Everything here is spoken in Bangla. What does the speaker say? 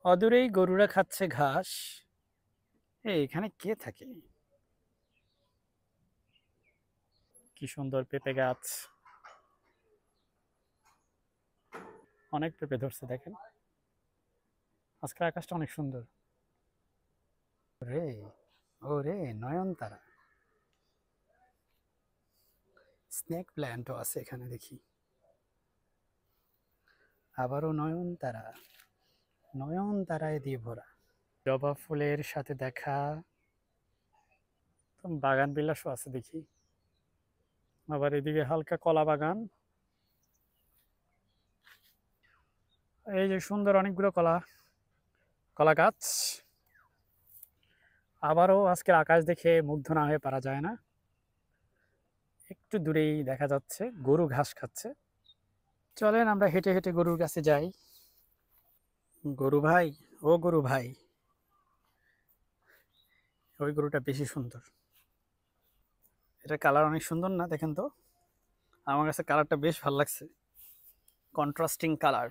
অদূরেই গরুরা খাচ্ছে ঘাস। এখানে কে থাকে? কি সুন্দর পেঁপে গাছ, অনেক পেঁপে ধরছে দেখেন। আজকের আকাশটা অনেক সুন্দর রে। ও রে, নয়নতারা। স্নেক প্ল্যান্টও আছে এখানে দেখি। আবারও নয়নতারা, নয়নতারায় দিয়ে ভরা। জবা ফুলের সাথে দেখা। বাগান বিলাসও আছে দেখি। আবার এদিকে হালকা কলা বাগান। এই যে সুন্দর অনেকগুলো কলা, কলা গাছ। আবারও আজকের আকাশ দেখে মুগ্ধ না হয়ে পারা যায় না। একটু দূরেই দেখা যাচ্ছে গরু ঘাস খাচ্ছে। চলেন আমরা হেঁটে হেঁটে গরুর কাছে যাই। গরু ভাই, ও গরু ভাই, ওই গরুটা বেশি সুন্দর। এটা কালার অনেক সুন্দর না, দেখেন তো। আমার কাছে কালারটা বেশ ভালো লাগছে, কন্ট্রাস্টিং কালার।